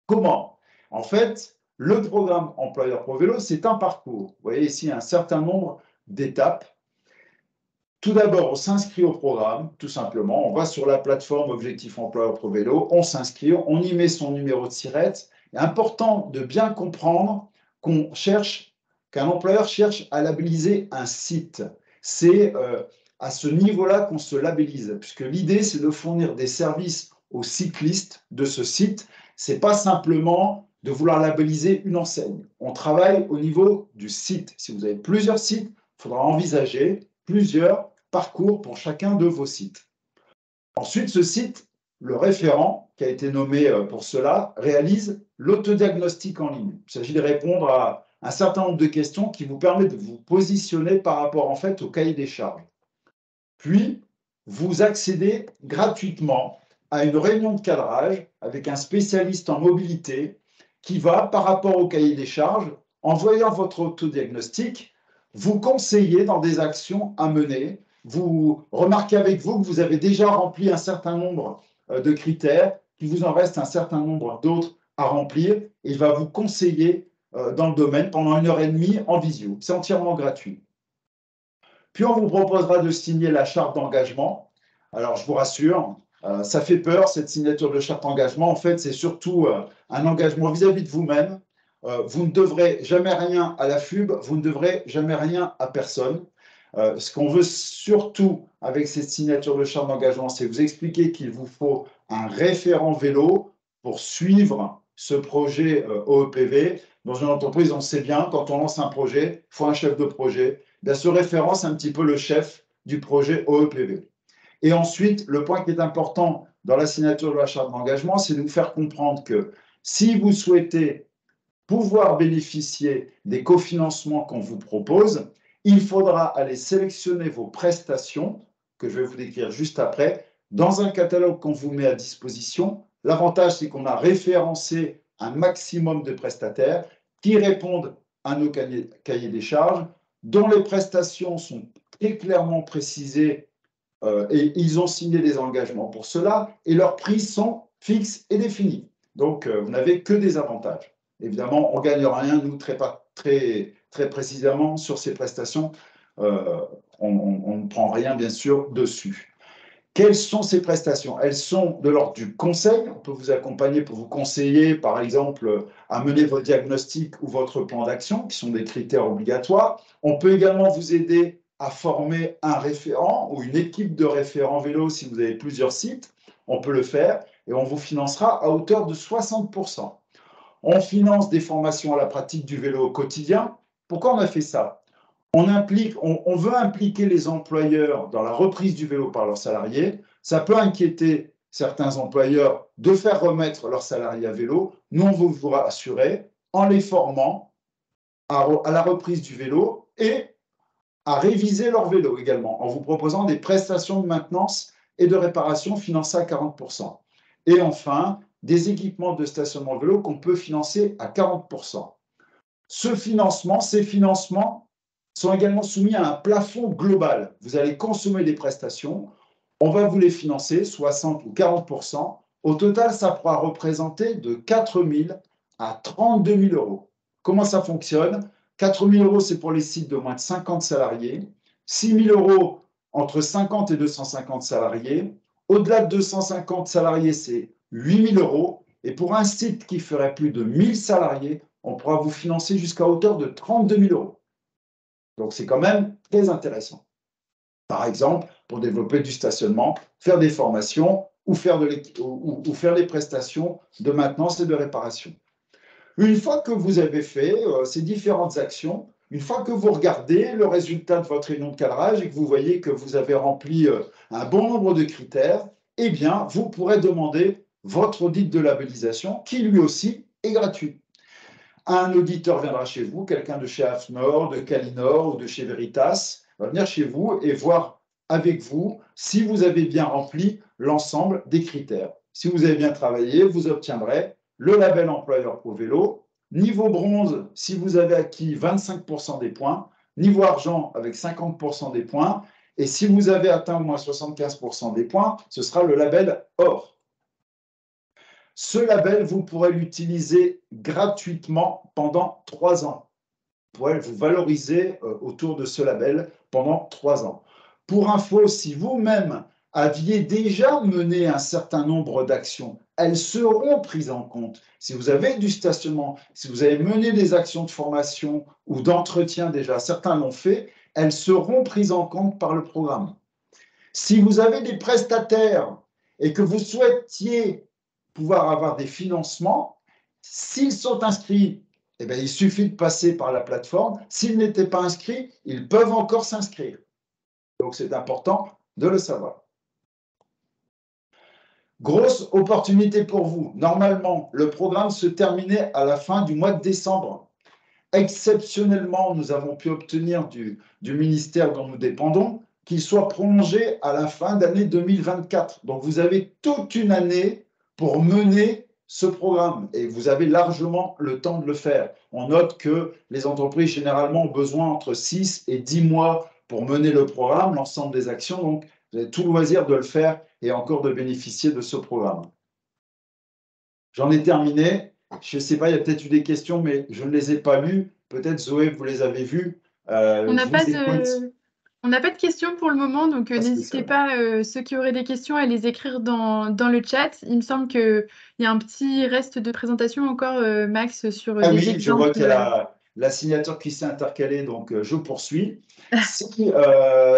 Comment? En fait, le programme employeur ProVélo, c'est un parcours. Vous voyez ici un certain nombre d'étapes. Tout d'abord, on s'inscrit au programme, tout simplement. On va sur la plateforme Objectif Employeur ProVélo, on s'inscrit, on y met son numéro de SIRET. Il est important de bien comprendre qu'un employeur cherche à labelliser un site. C'est à ce niveau-là qu'on se labellise, puisque l'idée, c'est de fournir des services aux cyclistes de ce site. Ce n'est pas simplement de vouloir labelliser une enseigne. On travaille au niveau du site. Si vous avez plusieurs sites, il faudra envisager plusieurs parcours pour chacun de vos sites. Ensuite, ce site, le référent, qui a été nommé pour cela, réalise l'autodiagnostic en ligne. Il s'agit de répondre à un certain nombre de questions qui vous permettent de vous positionner par rapport en fait au cahier des charges. Puis, vous accédez gratuitement à une réunion de cadrage avec un spécialiste en mobilité qui va, par rapport au cahier des charges, en voyant votre autodiagnostic, vous conseiller dans des actions à mener. Vous remarquez avec vous que vous avez déjà rempli un certain nombre de critères, qu'il vous en reste un certain nombre d'autres à remplir, et il va vous conseiller dans le domaine pendant 1h30 en visio. C'est entièrement gratuit. Puis on vous proposera de signer la charte d'engagement. Alors je vous rassure, ça fait peur cette signature de charte d'engagement. En fait, c'est surtout un engagement vis-à-vis de vous-même. Vous ne devrez jamais rien à la FUB, vous ne devrez jamais rien à personne. Ce qu'on veut surtout avec cette signature de charte d'engagement, c'est vous expliquer qu'il vous faut un référent vélo pour suivre ce projet OEPV. Dans une entreprise, on sait bien, quand on lance un projet, il faut un chef de projet. Bien, ce référent, c'est un petit peu le chef du projet OEPV. Et ensuite, le point qui est important dans la signature de la charte d'engagement, c'est de vous faire comprendre que si vous souhaitez pouvoir bénéficier des cofinancements qu'on vous propose, il faudra aller sélectionner vos prestations, que je vais vous décrire juste après, dans un catalogue qu'on vous met à disposition L'avantage, c'est qu'on a référencé un maximum de prestataires qui répondent à nos cahiers des charges, dont les prestations sont très clairement précisées et ils ont signé des engagements pour cela, et leurs prix sont fixes et définis. Donc, vous n'avez que des avantages. Évidemment, on ne gagne rien, nous, très précisément, sur ces prestations. On ne prend rien, bien sûr, dessus. Quelles sont ces prestations? Elles sont de l'ordre du conseil. On peut vous accompagner pour vous conseiller, par exemple, à mener votre diagnostic ou votre plan d'action, qui sont des critères obligatoires. On peut également vous aider à former un référent ou une équipe de référents vélo si vous avez plusieurs sites. On peut le faire et on vous financera à hauteur de 60%. On finance des formations à la pratique du vélo au quotidien. Pourquoi on a fait ça? On veut impliquer les employeurs dans la reprise du vélo par leurs salariés. Ça peut inquiéter certains employeurs de faire remettre leurs salariés à vélo. Nous, on veut vous rassurer en les formant à la reprise du vélo et à réviser leur vélo également, en vous proposant des prestations de maintenance et de réparation financées à 40%. Et enfin, des équipements de stationnement de vélo qu'on peut financer à 40%. Ces financements sont également soumis à un plafond global. Vous allez consommer des prestations, on va vous les financer, 60 ou 40%. Au total, ça pourra représenter de 4 000 à 32 000 euros. Comment ça fonctionne? 4 000 euros, c'est pour les sites de moins de 50 salariés. 6 000 euros entre 50 et 250 salariés. Au-delà de 250 salariés, c'est 8 000 euros. Et pour un site qui ferait plus de 1 000 salariés, on pourra vous financer jusqu'à hauteur de 32 000 euros. Donc, c'est quand même très intéressant. Par exemple, pour développer du stationnement, faire des formations ou faire des prestations de maintenance et de réparation. Une fois que vous avez fait ces différentes actions, une fois que vous regardez le résultat de votre réunion de cadrage et que vous voyez que vous avez rempli un bon nombre de critères, eh bien, vous pourrez demander votre audit de labellisation qui, lui aussi, est gratuit. Un auditeur viendra chez vous, quelqu'un de chez AFNOR, de Calinor ou de chez Veritas, va venir chez vous et voir avec vous si vous avez bien rempli l'ensemble des critères. Si vous avez bien travaillé, vous obtiendrez le label employeur pro vélo, niveau bronze si vous avez acquis 25% des points, niveau argent avec 50% des points, et si vous avez atteint au moins 75% des points, ce sera le label or. Ce label, vous pourrez l'utiliser gratuitement pendant 3 ans. Vous pourrez vous valoriser autour de ce label pendant 3 ans. Pour info, si vous-même aviez déjà mené un certain nombre d'actions, elles seront prises en compte. Si vous avez du stationnement, si vous avez mené des actions de formation ou d'entretien déjà, certains l'ont fait, elles seront prises en compte par le programme. Si vous avez des prestataires et que vous souhaitiez pouvoir avoir des financements, s'ils sont inscrits, eh bien, il suffit de passer par la plateforme. S'ils n'étaient pas inscrits, ils peuvent encore s'inscrire. Donc, c'est important de le savoir. Grosse opportunité pour vous. Normalement, le programme se terminait à la fin du mois de décembre. Exceptionnellement, nous avons pu obtenir du ministère dont nous dépendons qu'il soit prolongé à la fin d'année 2024. Donc, vous avez toute une année pour mener ce programme et vous avez largement le temps de le faire. On note que les entreprises généralement ont besoin entre 6 et 10 mois pour mener le programme, l'ensemble des actions. Donc, vous avez tout le loisir de le faire et encore de bénéficier de ce programme. J'en ai terminé. Je ne sais pas, il y a peut-être eu des questions, mais je ne les ai pas lues. Peut-être, Zoé, vous les avez vues. On n'a pas de questions pour le moment, donc n'hésitez pas, ceux qui auraient des questions, à les écrire dans le chat. Il me semble qu'il y a un petit reste de présentation encore, Max, sur des exemples. Je vois qu'il y a la signature qui s'est intercalée, donc je poursuis. Si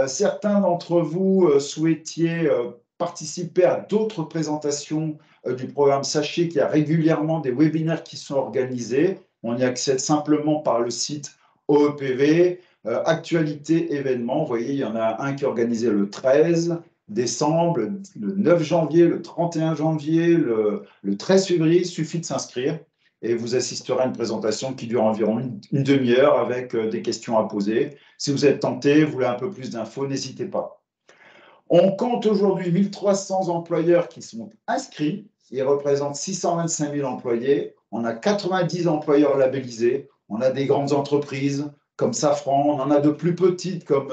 certains d'entre vous souhaitiez participer à d'autres présentations du programme, sachez qu'il y a régulièrement des webinaires qui sont organisés. On y accède simplement par le site OEPV. Actualité, événements, vous voyez, il y en a un qui est organisé le 13 décembre, le 9 janvier, le 31 janvier, le 13 février. Il suffit de s'inscrire et vous assisterez à une présentation qui dure environ une demi-heure avec des questions à poser. Si vous êtes tenté, vous voulez un peu plus d'infos, n'hésitez pas. On compte aujourd'hui 1300 employeurs qui sont inscrits. il représente 625 000 employés. On a 90 employeurs labellisés. On a des grandes entreprises comme Safran, on en a de plus petites comme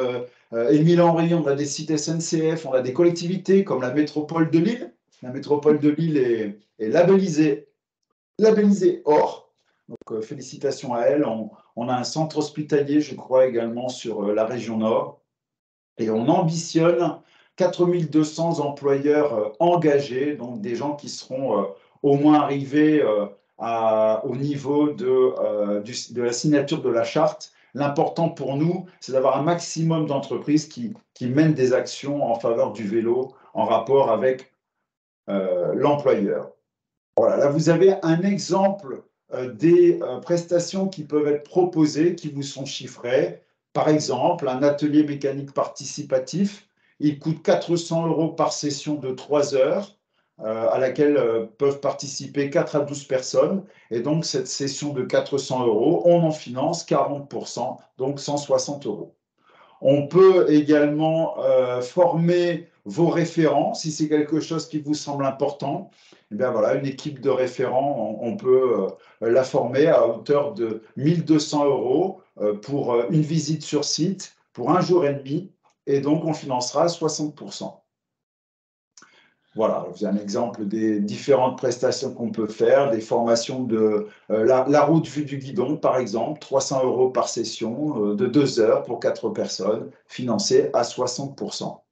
Émile Henry, on a des sites SNCF, on a des collectivités comme la métropole de Lille. La métropole de Lille est labellisée or. Donc, félicitations à elle. On a un centre hospitalier, je crois, également sur la région Nord. Et on ambitionne 4200 employeurs engagés, donc des gens qui seront au moins arrivés au niveau de la signature de la charte. L'important pour nous, c'est d'avoir un maximum d'entreprises qui mènent des actions en faveur du vélo en rapport avec l'employeur. Voilà, là, vous avez un exemple des prestations qui peuvent être proposées, qui vous sont chiffrées. Par exemple, un atelier mécanique participatif, il coûte 400 € par session de 3 heures, à laquelle peuvent participer 4 à 12 personnes. Et donc, cette session de 400 €, on en finance 40%, donc 160 €. On peut également former vos référents, si c'est quelque chose qui vous semble important. Eh bien voilà, une équipe de référents, on peut la former à hauteur de 1 200 € pour une visite sur site, pour 1 jour et demi, et donc on financera 60%. Voilà, vous avez un exemple des différentes prestations qu'on peut faire, des formations de la route vue du guidon, par exemple, 300 € par session de 2 heures pour 4 personnes, financées à 60%.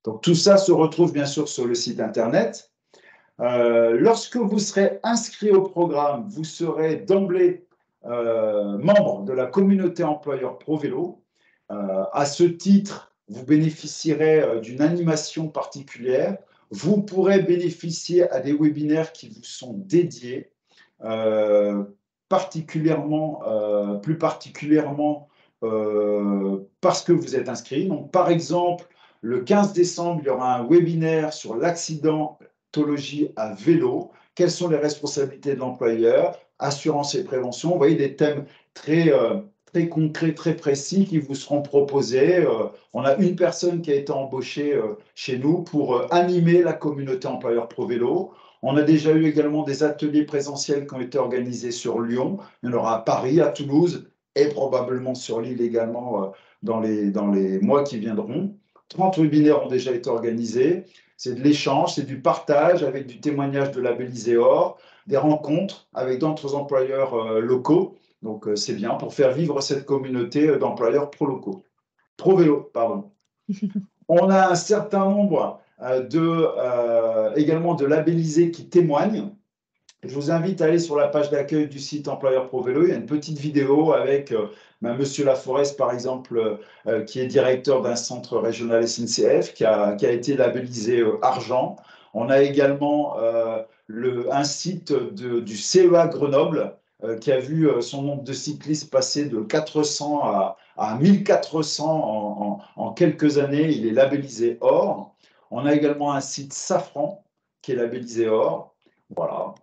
Donc tout ça se retrouve bien sûr sur le site internet. Lorsque vous serez inscrit au programme, vous serez d'emblée membre de la communauté employeur ProVélo. À ce titre, vous bénéficierez d'une animation particulière. Vous pourrez bénéficier à des webinaires qui vous sont dédiés, plus particulièrement parce que vous êtes inscrit. Donc, par exemple, le 15 décembre, il y aura un webinaire sur l'accidentologie à vélo. Quelles sont les responsabilités de l'employeur? Assurance et prévention. Vous voyez des thèmes très concrets, très précis qui vous seront proposés. On a une personne qui a été embauchée chez nous pour animer la communauté employeur ProVélo. On a déjà eu également des ateliers présentiels qui ont été organisés sur Lyon. Il y en aura à Paris, à Toulouse et probablement sur l'île également dans les mois qui viendront. 30 webinaires ont déjà été organisés. C'est de l'échange, c'est du partage avec du témoignage de labellisé or, des rencontres avec d'autres employeurs locaux. Donc, c'est bien pour faire vivre cette communauté d'employeurs ProVélo, pardon. On a un certain nombre également de labellisés qui témoignent. Je vous invite à aller sur la page d'accueil du site Employeur ProVélo. Il y a une petite vidéo avec Monsieur Laforest, par exemple, qui est directeur d'un centre régional SNCF, qui a été labellisé argent. On a également un site du CEA Grenoble qui a vu son nombre de cyclistes passer de 400 à 1400 en quelques années. Il est labellisé or. On a également un site Safran qui est labellisé or. Voilà.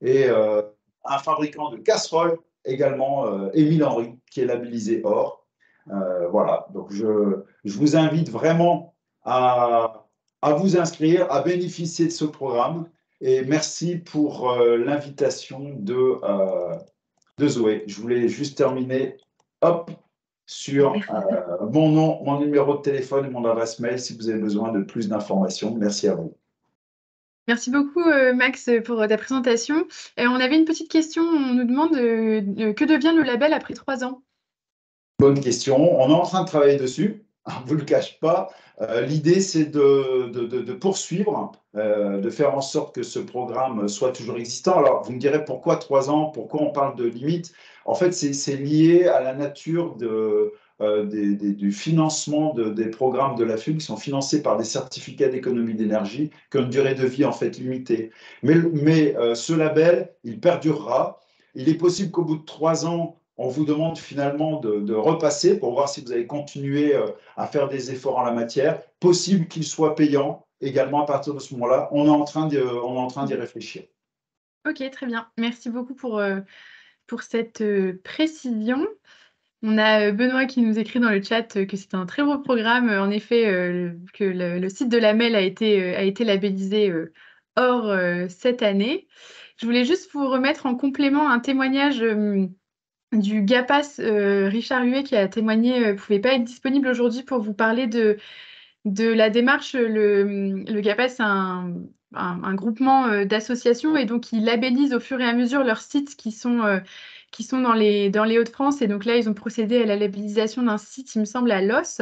Et un fabricant de casseroles également, Émile Henry, qui est labellisé or. Voilà, donc je vous invite vraiment à vous inscrire, à bénéficier de ce programme. Et merci pour l'invitation de Zoé. Je voulais juste terminer sur mon nom, mon numéro de téléphone et mon adresse mail si vous avez besoin de plus d'informations. Merci à vous. Merci beaucoup, Max, pour ta présentation. On avait une petite question. On nous demande que devient le label après 3 ans? Bonne question. On est en train de travailler dessus. Je ne vous le cache pas. L'idée, c'est de poursuivre, de faire en sorte que ce programme soit toujours existant. Alors, vous me direz pourquoi 3 ans? Pourquoi on parle de limite? En fait, c'est lié à la nature du financement des programmes de la FUB qui sont financés par des certificats d'économie d'énergie qui ont une durée de vie en fait limitée. Mais ce label, il perdurera. Il est possible qu'au bout de 3 ans, on vous demande finalement de repasser pour voir si vous avez continué à faire des efforts en la matière. Possible qu'il soit payant également à partir de ce moment-là. On est en train d'y réfléchir. Ok, très bien. Merci beaucoup pour cette précision. On a Benoît qui nous écrit dans le chat que c'est un très beau programme. En effet, que le site de la MEL a été labellisé or cette année. Je voulais juste vous remettre en complément un témoignage du GAPAS Richard Huet qui a témoigné, ne pouvait pas être disponible aujourd'hui pour vous parler de la démarche. Le GAPAS, c'est un groupement d'associations et donc ils labellisent au fur et à mesure leurs sites qui sont dans les Hauts-de-France. Et donc là, ils ont procédé à la labellisation d'un site, il me semble, à Los,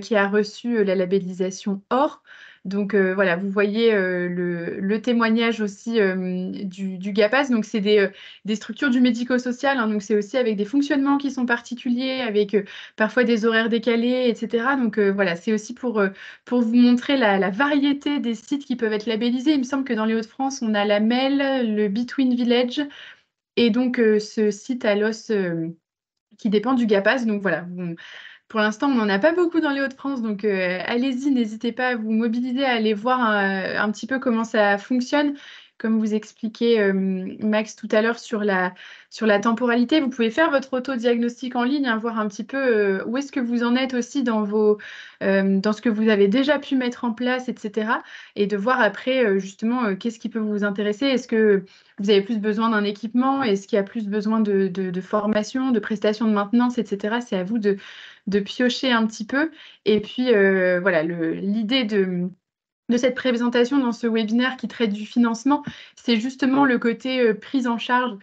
qui a reçu la labellisation or. Donc voilà, vous voyez le témoignage aussi du GAPAS. Donc c'est des structures du médico-social, hein, donc c'est aussi avec des fonctionnements qui sont particuliers, avec parfois des horaires décalés, etc. Donc voilà, c'est aussi pour vous montrer la variété des sites qui peuvent être labellisés. Il me semble que dans les Hauts-de-France, on a la MEL, le Between Village, et donc ce site à Los qui dépend du GAPAS. Donc voilà, pour l'instant, on n'en a pas beaucoup dans les Hauts-de-France, donc allez-y, n'hésitez pas à vous mobiliser, à aller voir un petit peu comment ça fonctionne. Comme vous expliquait Max tout à l'heure sur la temporalité, vous pouvez faire votre autodiagnostic en ligne, hein, voir un petit peu où est-ce que vous en êtes aussi dans ce que vous avez déjà pu mettre en place, etc. Et de voir après justement qu'est-ce qui peut vous intéresser. Est-ce que vous avez plus besoin d'un équipement? Est-ce qu'il y a plus besoin de formation, de prestations de maintenance, etc. C'est à vous de piocher un petit peu. Et puis, voilà, l'idée de cette présentation dans ce webinaire qui traite du financement, c'est justement le côté prise en charge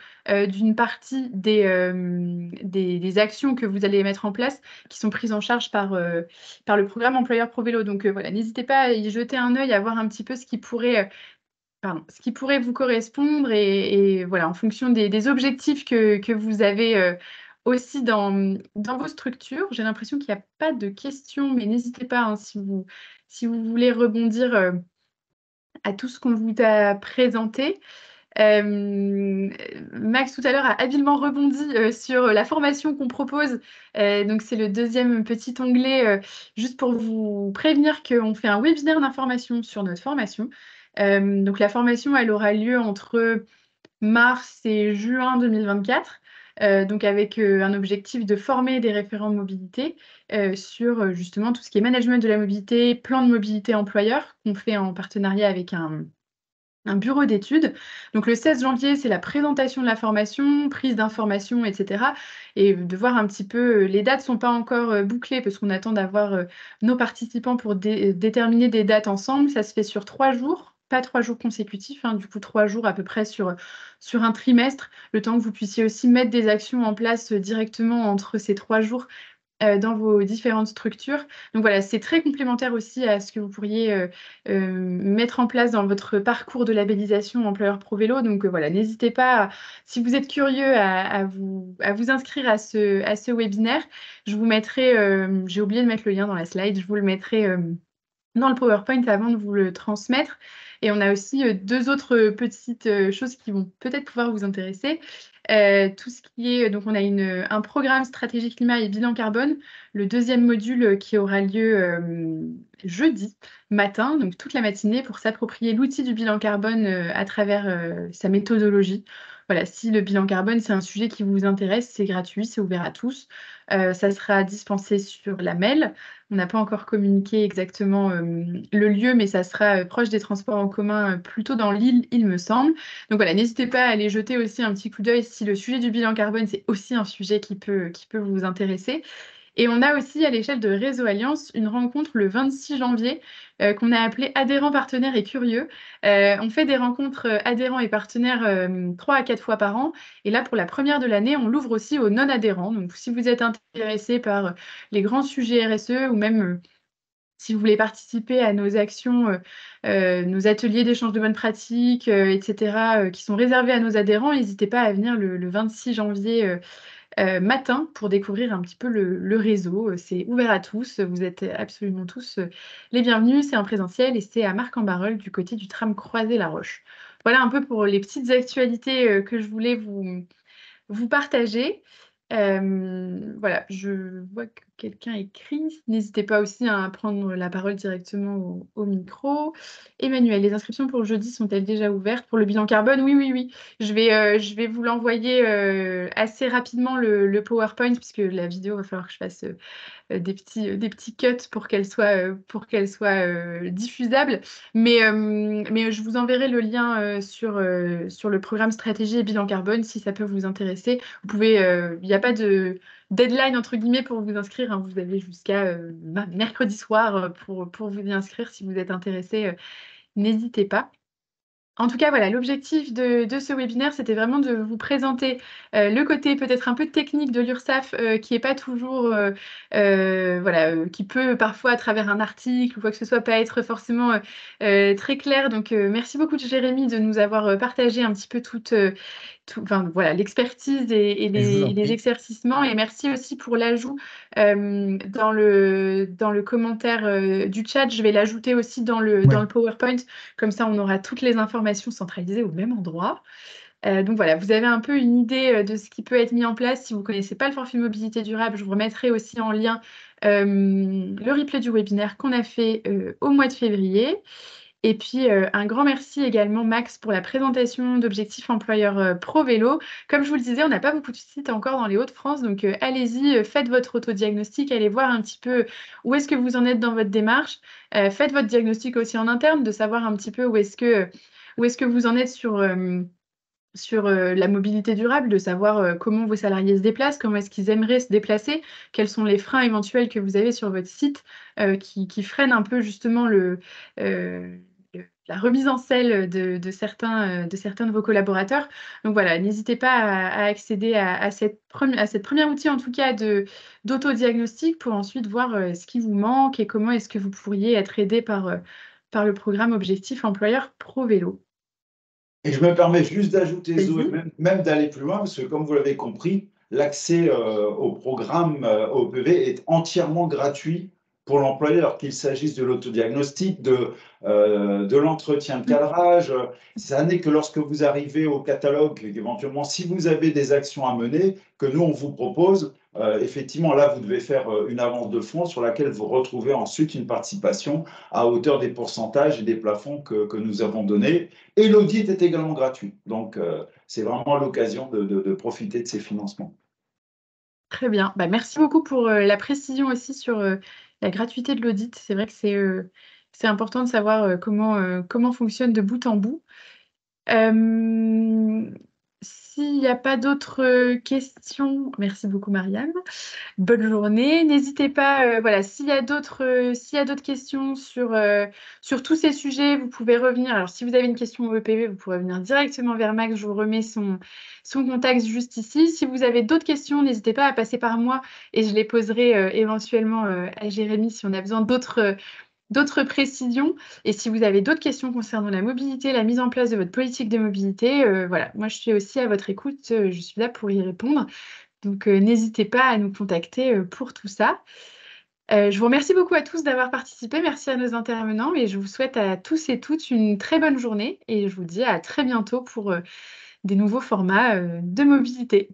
d'une partie des actions que vous allez mettre en place, qui sont prises en charge par le programme Employeur Pro Vélo. Donc voilà, n'hésitez pas à y jeter un œil, à voir un petit peu ce qui pourrait vous correspondre et voilà, en fonction des objectifs que vous avez aussi dans vos structures. J'ai l'impression qu'il n'y a pas de questions, mais n'hésitez pas, hein, si vous voulez rebondir à tout ce qu'on vous a présenté. Max tout à l'heure a habilement rebondi sur la formation qu'on propose. Donc c'est le deuxième petit onglet, juste pour vous prévenir qu'on fait un webinaire d'information sur notre formation. Donc la formation, elle aura lieu entre mars et juin 2024. Donc avec un objectif de former des référents mobilité sur justement tout ce qui est management de la mobilité, plan de mobilité employeur, qu'on fait en partenariat avec un bureau d'études. Donc le 16 janvier, c'est la présentation de la formation, prise d'informations, etc. Et de voir un petit peu, les dates ne sont pas encore bouclées parce qu'on attend d'avoir nos participants pour déterminer des dates ensemble. Ça se fait sur 3 jours, pas 3 jours consécutifs, hein, du coup 3 jours à peu près sur un trimestre, le temps que vous puissiez aussi mettre des actions en place directement entre ces 3 jours dans vos différentes structures. Donc voilà, c'est très complémentaire aussi à ce que vous pourriez mettre en place dans votre parcours de labellisation Employeur Pro Vélo. Donc voilà, n'hésitez pas, si vous êtes curieux, à vous inscrire à ce webinaire. Je vous mettrai, j'ai oublié de mettre le lien dans la slide, je vous le mettrai dans le PowerPoint avant de vous le transmettre. Et on a aussi 2 autres petites choses qui vont peut-être pouvoir vous intéresser. Tout ce qui est, donc on a un programme stratégie climat et bilan carbone, le deuxième module qui aura lieu jeudi matin, donc toute la matinée, pour s'approprier l'outil du bilan carbone à travers sa méthodologie. Voilà, si le bilan carbone, c'est un sujet qui vous intéresse, c'est gratuit, c'est ouvert à tous. Ça sera dispensé sur la MEL. On n'a pas encore communiqué exactement le lieu, mais ça sera proche des transports en commun, plutôt dans l'île, il me semble. Donc voilà, n'hésitez pas à aller jeter aussi un petit coup d'œil si le sujet du bilan carbone, c'est aussi un sujet qui peut vous intéresser. Et on a aussi à l'échelle de Réseau Alliance une rencontre le 26 janvier qu'on a appelée Adhérents, partenaires et curieux. On fait des rencontres adhérents et partenaires 3 à 4 fois par an. Et là, pour la première de l'année, on l'ouvre aussi aux non-adhérents. Donc si vous êtes intéressé par les grands sujets RSE ou même si vous voulez participer à nos actions, nos ateliers d'échange de bonnes pratiques, etc., qui sont réservés à nos adhérents, n'hésitez pas à venir le 26 janvier matin pour découvrir un petit peu le réseau. C'est ouvert à tous, vous êtes absolument tous les bienvenus. C'est en présentiel et c'est à Marc-en-Barœul, du côté du tram Croisé-la Roche. Voilà un peu pour les petites actualités que je voulais vous partager. Voilà, je vois que quelqu'un écrit. N'hésitez pas aussi à prendre la parole directement au micro. Emmanuel, les inscriptions pour jeudi sont-elles déjà ouvertes pour le bilan carbone? Oui, oui, oui. Je vais vous l'envoyer assez rapidement le PowerPoint, puisque la vidéo, va falloir que je fasse des petits cuts pour qu'elle soit diffusable. Mais je vous enverrai le lien sur le programme stratégie et bilan carbone si ça peut vous intéresser. Vous pouvez, il n'y a pas de deadline entre guillemets pour vous inscrire, hein. Vous avez jusqu'à mercredi soir pour vous y inscrire si vous êtes intéressé. N'hésitez pas. En tout cas, voilà, l'objectif de ce webinaire, c'était vraiment de vous présenter le côté peut-être un peu technique de l'URSSAF qui n'est pas toujours, voilà, qui peut parfois à travers un article ou quoi que ce soit pas être forcément très clair. Donc, merci beaucoup Jérémy de nous avoir partagé un petit peu enfin, voilà, l'expertise et Je vous en les prie. éclaircissements. Et merci aussi pour l'ajout dans le commentaire du chat. Je vais l'ajouter aussi dans le PowerPoint. Comme ça, on aura toutes les informations centralisées au même endroit. Donc voilà, vous avez un peu une idée de ce qui peut être mis en place. Si vous ne connaissez pas le forfait mobilité durable, je vous remettrai aussi en lien le replay du webinaire qu'on a fait au mois de février. Et puis, un grand merci également, Max, pour la présentation d'Objectif Employeur Pro Vélo. Comme je vous le disais, on n'a pas beaucoup de sites encore dans les Hauts-de-France, donc allez-y, faites votre autodiagnostic, allez voir un petit peu où est-ce que vous en êtes dans votre démarche. Faites votre diagnostic aussi en interne, de savoir un petit peu où est-ce que vous en êtes sur la mobilité durable, de savoir comment vos salariés se déplacent, comment est-ce qu'ils aimeraient se déplacer, quels sont les freins éventuels que vous avez sur votre site qui freinent un peu justement la remise en selle de certains de vos collaborateurs. Donc voilà, n'hésitez pas à accéder à cette première outil en tout cas d'autodiagnostic pour ensuite voir ce qui vous manque et comment est-ce que vous pourriez être aidé par le programme Objectif Employeur Pro Vélo. Et je me permets juste d'ajouter, Zoé, Vas-y. même d'aller plus loin, parce que comme vous l'avez compris, l'accès au programme OPV est entièrement gratuit pour l'employeur, qu'il s'agisse de l'autodiagnostic, de l'entretien de cadrage. Ça n'est que lorsque vous arrivez au catalogue, éventuellement, si vous avez des actions à mener, que nous, on vous propose. Effectivement, là, vous devez faire une avance de fonds sur laquelle vous retrouvez ensuite une participation à hauteur des pourcentages et des plafonds que nous avons donnés. Et l'audit est également gratuit. Donc, c'est vraiment l'occasion de profiter de ces financements. Très bien. Bah, merci beaucoup pour la précision aussi sur la gratuité de l'audit. C'est vrai que c'est important de savoir comment fonctionne de bout en bout. S'il n'y a pas d'autres questions, merci beaucoup Marianne. Bonne journée. N'hésitez pas, voilà, s'il y a d'autres questions sur tous ces sujets, vous pouvez revenir. Alors, si vous avez une question au EPV, vous pourrez venir directement vers Max. Je vous remets son contact juste ici. Si vous avez d'autres questions, n'hésitez pas à passer par moi et je les poserai éventuellement à Jérémy si on a besoin d'autres précisions. Et si vous avez d'autres questions concernant la mobilité, la mise en place de votre politique de mobilité, voilà, moi je suis aussi à votre écoute, je suis là pour y répondre. Donc n'hésitez pas à nous contacter pour tout ça. Je vous remercie beaucoup à tous d'avoir participé, merci à nos intervenants et je vous souhaite à tous et toutes une très bonne journée et je vous dis à très bientôt pour des nouveaux formats de mobilité.